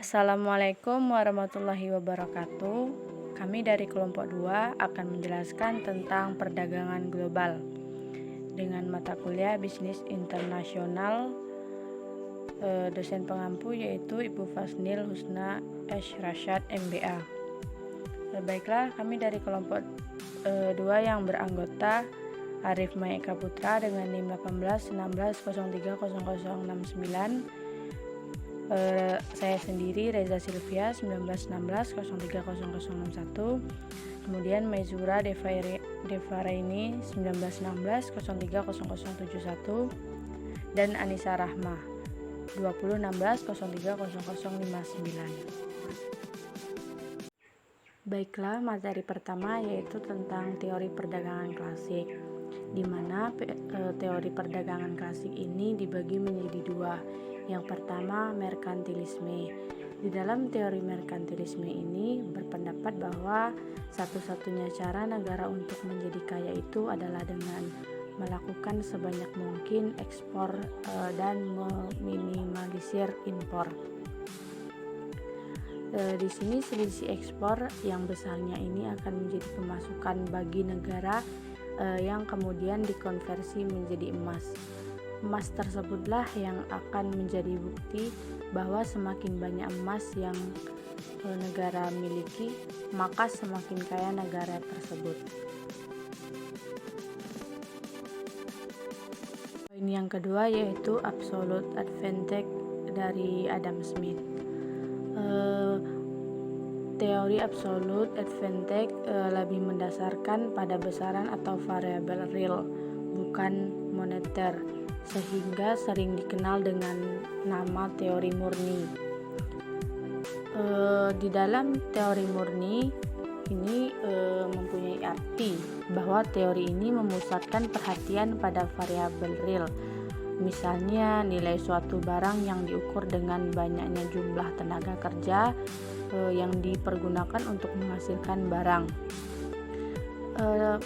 Assalamualaikum warahmatullahi wabarakatuh. Kami dari kelompok 2 akan menjelaskan tentang perdagangan global dengan mata kuliah bisnis internasional. Dosen pengampu yaitu Ibu Fasnil Husna Esh Rashad MBA. Baiklah, kami dari kelompok 2 yang beranggota Arif Maeka Putra dengan NIM 1816030069, saya sendiri Reza Silvia 1916-030061, kemudian Maizura Devaraini 1916-030071, dan Anissa Rahmah 2016-030059. Baiklah, materi pertama yaitu tentang teori perdagangan klasik, di mana teori perdagangan klasik ini dibagi menjadi dua. Yang pertama, merkantilisme. Di dalam teori merkantilisme ini berpendapat bahwa satu-satunya cara negara untuk menjadi kaya itu adalah dengan melakukan sebanyak mungkin ekspor dan meminimalisir impor. Di sini selisih ekspor yang besarnya ini akan menjadi pemasukan bagi negara yang kemudian dikonversi menjadi emas. Emas tersebutlah yang akan menjadi bukti bahwa semakin banyak emas yang negara miliki, maka semakin kaya negara tersebut. Poin yang kedua yaitu absolute advantage dari Adam Smith. Teori absolute advantage lebih mendasarkan pada besaran atau variabel real, bukan moneter, sehingga sering dikenal dengan nama teori murni. Di dalam teori murni ini mempunyai arti bahwa teori ini memusatkan perhatian pada variabel real. Misalnya nilai suatu barang yang diukur dengan banyaknya jumlah tenaga kerja yang dipergunakan untuk menghasilkan barang.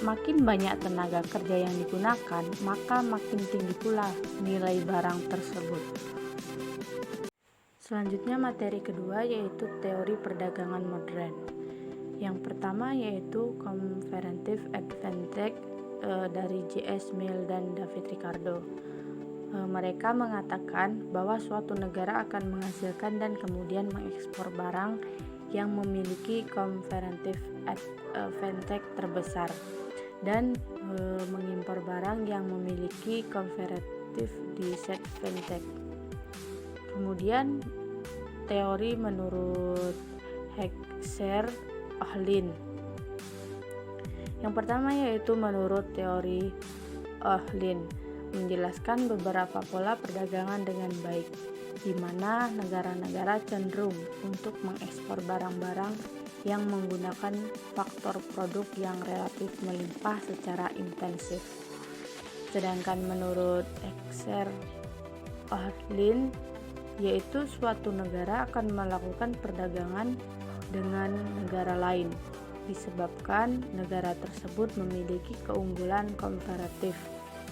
Makin banyak tenaga kerja yang digunakan, maka makin tinggi pula nilai barang tersebut. Selanjutnya materi kedua yaitu teori perdagangan modern. Yang pertama yaitu comparative advantage dari J.S. Mill dan David Ricardo. Mereka mengatakan bahwa suatu negara akan menghasilkan dan kemudian mengekspor barang yang memiliki comparative advantage terbesar dan mengimpor barang yang memiliki comparative disadvantage. Kemudian teori menurut Heckscher-Ohlin. Yang pertama yaitu menurut teori Ohlin menjelaskan beberapa pola perdagangan dengan baik, di mana negara-negara cenderung untuk mengekspor barang-barang yang menggunakan faktor produk yang relatif melimpah secara intensif. Sedangkan menurut Heckscher-Ohlin, yaitu suatu negara akan melakukan perdagangan dengan negara lain disebabkan negara tersebut memiliki keunggulan komparatif,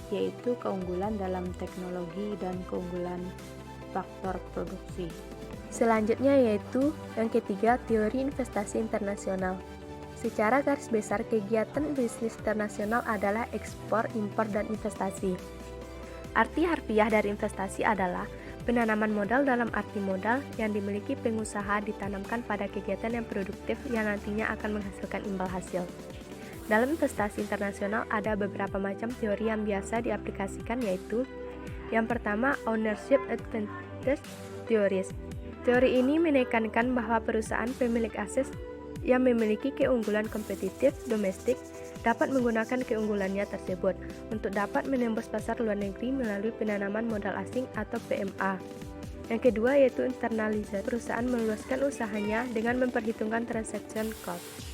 yaitu keunggulan dalam teknologi dan keunggulan faktor produksi. Selanjutnya yaitu yang ketiga, teori investasi internasional. Secara garis besar, kegiatan bisnis internasional adalah ekspor, impor, dan investasi. Arti harfiah dari investasi adalah penanaman modal dalam arti modal yang dimiliki pengusaha ditanamkan pada kegiatan yang produktif yang nantinya akan menghasilkan imbal hasil. Dalam investasi internasional ada beberapa macam teori yang biasa diaplikasikan, yaitu yang pertama, ownership advantage theories. Teori ini menekankan bahwa perusahaan pemilik aset yang memiliki keunggulan kompetitif domestik dapat menggunakan keunggulannya tersebut untuk dapat menembus pasar luar negeri melalui penanaman modal asing atau PMA. Yang kedua yaitu internalisasi. Perusahaan meluaskan usahanya dengan memperhitungkan transaction cost.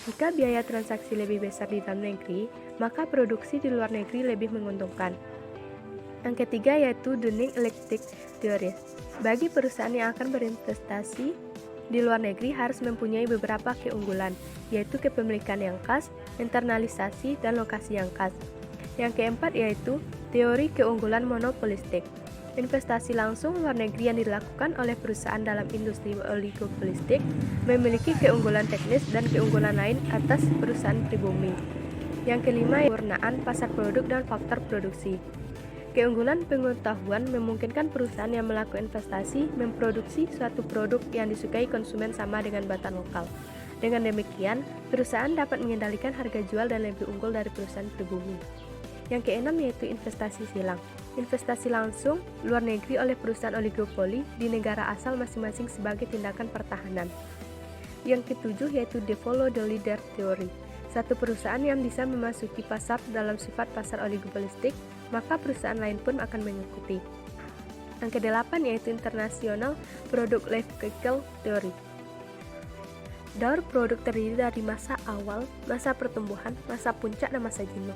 Jika biaya transaksi lebih besar di dalam negeri, maka produksi di luar negeri lebih menguntungkan. Yang ketiga yaitu Dunning Electric Theory. Bagi perusahaan yang akan berinvestasi di luar negeri harus mempunyai beberapa keunggulan, yaitu kepemilikan yang khas, internalisasi, dan lokasi yang khas. Yang keempat yaitu teori keunggulan monopolistik. Investasi langsung luar negeri yang dilakukan oleh perusahaan dalam industri oligopolistik memiliki keunggulan teknis dan keunggulan lain atas perusahaan pribumi. Yang kelima, penyempurnaan pasar produk dan faktor produksi. Keunggulan pengetahuan memungkinkan perusahaan yang melakukan investasi memproduksi suatu produk yang disukai konsumen sama dengan buatan lokal. Dengan demikian, perusahaan dapat mengendalikan harga jual dan lebih unggul dari perusahaan pribumi. Yang keenam yaitu investasi silang. Investasi langsung luar negeri oleh perusahaan oligopoli di negara asal masing-masing sebagai tindakan pertahanan. Yang ketujuh yaitu the follow the leader theory. Satu perusahaan yang bisa memasuki pasar dalam sifat pasar oligopolistik, maka perusahaan lain pun akan mengikuti. Yang kedelapan yaitu international product life cycle theory. Daur produk terdiri dari masa awal, masa pertumbuhan, masa puncak, dan masa jenuh.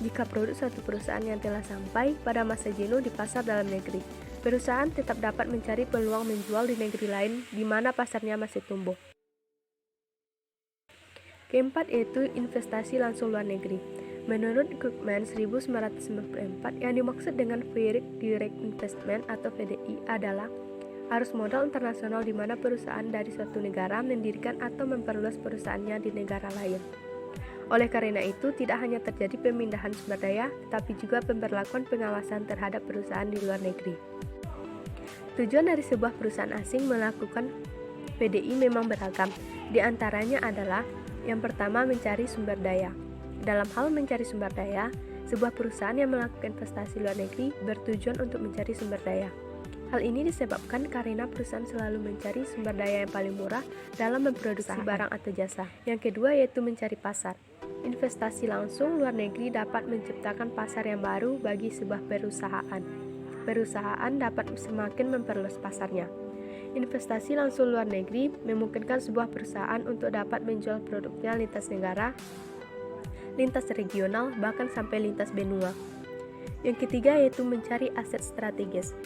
Jika produk suatu perusahaan yang telah sampai pada masa jenuh di pasar dalam negeri, perusahaan tetap dapat mencari peluang menjual di negeri lain di mana pasarnya masih tumbuh. Keempat yaitu investasi langsung luar negeri. Menurut Krugman 1994, yang dimaksud dengan Foreign Direct Investment atau FDI adalah arus modal internasional di mana perusahaan dari suatu negara mendirikan atau memperluas perusahaannya di negara lain. Oleh karena itu, tidak hanya terjadi pemindahan sumber daya, tetapi juga pemberlakuan pengawasan terhadap perusahaan di luar negeri. Tujuan dari sebuah perusahaan asing melakukan PDI memang beragam. Di antaranya adalah yang pertama, mencari sumber daya. Dalam hal mencari sumber daya, sebuah perusahaan yang melakukan investasi luar negeri bertujuan untuk mencari sumber daya. Hal ini disebabkan karena perusahaan selalu mencari sumber daya yang paling murah dalam memproduksi barang atau jasa. Yang kedua yaitu mencari pasar. Investasi langsung luar negeri dapat menciptakan pasar yang baru bagi sebuah perusahaan. Perusahaan dapat semakin memperluas pasarnya. Investasi langsung luar negeri memungkinkan sebuah perusahaan untuk dapat menjual produknya lintas negara, lintas regional, bahkan sampai lintas benua. Yang ketiga yaitu mencari aset strategis.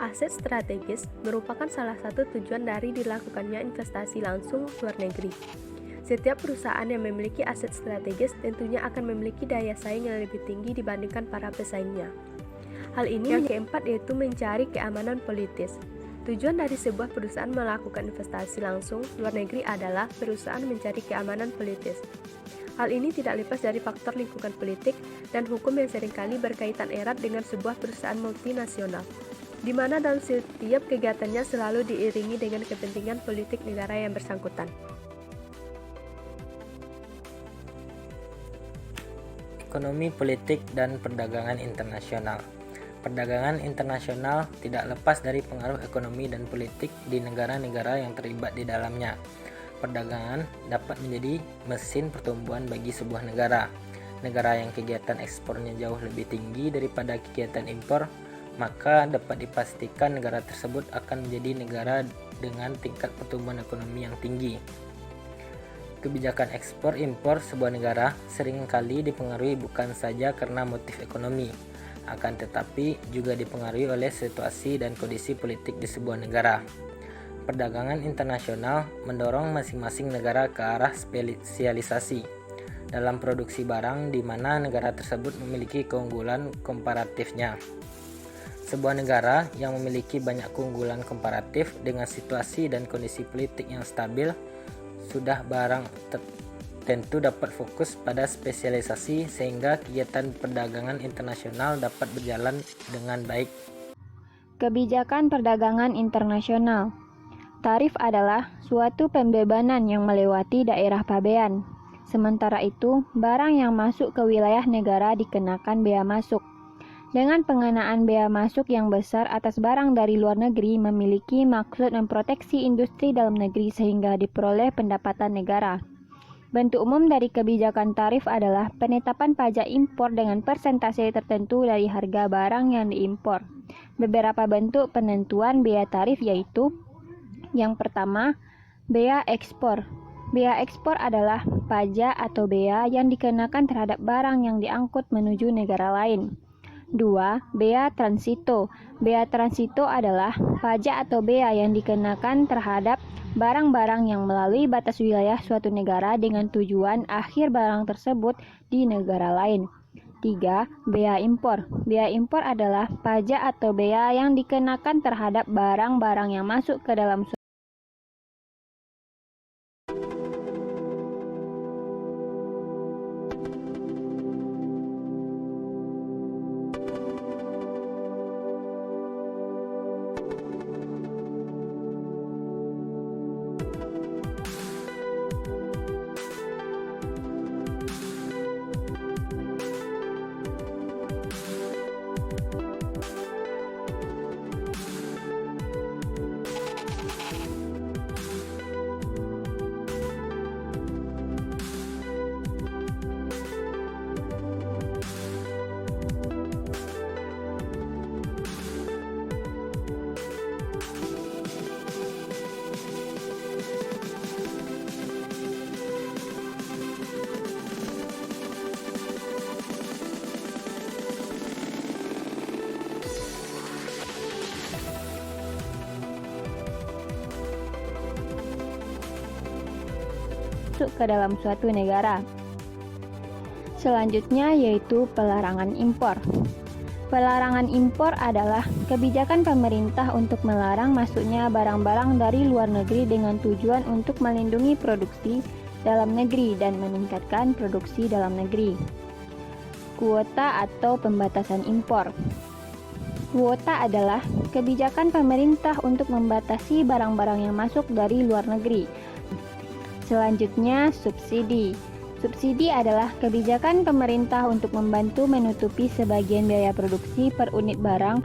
Aset strategis merupakan salah satu tujuan dari dilakukannya investasi langsung luar negeri. Setiap perusahaan yang memiliki aset strategis tentunya akan memiliki daya saing yang lebih tinggi dibandingkan para pesaingnya. Hal ini yang keempat yaitu mencari keamanan politis. Tujuan dari sebuah perusahaan melakukan investasi langsung luar negeri adalah perusahaan mencari keamanan politis. Hal ini tidak lepas dari faktor lingkungan politik dan hukum yang seringkali berkaitan erat dengan sebuah perusahaan multinasional, di mana dalam setiap kegiatannya selalu diiringi dengan kepentingan politik negara yang bersangkutan. Ekonomi, politik, dan perdagangan internasional. Perdagangan internasional tidak lepas dari pengaruh ekonomi dan politik di negara-negara yang terlibat di dalamnya. Perdagangan dapat menjadi mesin pertumbuhan bagi sebuah negara. Negara yang kegiatan ekspornya jauh lebih tinggi daripada kegiatan impor, maka dapat dipastikan negara tersebut akan menjadi negara dengan tingkat pertumbuhan ekonomi yang tinggi. Kebijakan ekspor-impor sebuah negara seringkali dipengaruhi bukan saja karena motif ekonomi, akan tetapi juga dipengaruhi oleh situasi dan kondisi politik di sebuah negara. Perdagangan internasional mendorong masing-masing negara ke arah spesialisasi dalam produksi barang di mana negara tersebut memiliki keunggulan komparatifnya. Sebuah negara yang memiliki banyak keunggulan komparatif dengan situasi dan kondisi politik yang stabil sudah barang tentu dapat fokus pada spesialisasi sehingga kegiatan perdagangan internasional dapat berjalan dengan baik. Kebijakan perdagangan internasional. Tarif adalah suatu pembebanan yang melewati daerah pabean. Sementara itu, barang yang masuk ke wilayah negara dikenakan bea masuk. Dengan pengenaan bea masuk yang besar atas barang dari luar negeri memiliki maksud memproteksi industri dalam negeri sehingga diperoleh pendapatan negara. Bentuk umum dari kebijakan tarif adalah penetapan pajak impor dengan persentase tertentu dari harga barang yang diimpor. Beberapa bentuk penentuan bea tarif yaitu: yang pertama, bea ekspor. Bea ekspor adalah pajak atau bea yang dikenakan terhadap barang yang diangkut menuju negara lain. 2. Bea transito. Bea transito adalah pajak atau bea yang dikenakan terhadap barang-barang yang melalui batas wilayah suatu negara dengan tujuan akhir barang tersebut di negara lain. 3. Bea impor. Bea impor adalah pajak atau bea yang dikenakan terhadap barang-barang yang masuk ke dalam masuk ke dalam suatu negara. Selanjutnya yaitu pelarangan impor. Pelarangan impor adalah kebijakan pemerintah untuk melarang masuknya barang-barang dari luar negeri dengan tujuan untuk melindungi produksi dalam negeri dan meningkatkan produksi dalam negeri. Kuota atau pembatasan impor. Kuota adalah kebijakan pemerintah untuk membatasi barang-barang yang masuk dari luar negeri. Selanjutnya, subsidi. Subsidi adalah kebijakan pemerintah untuk membantu menutupi sebagian biaya produksi per unit barang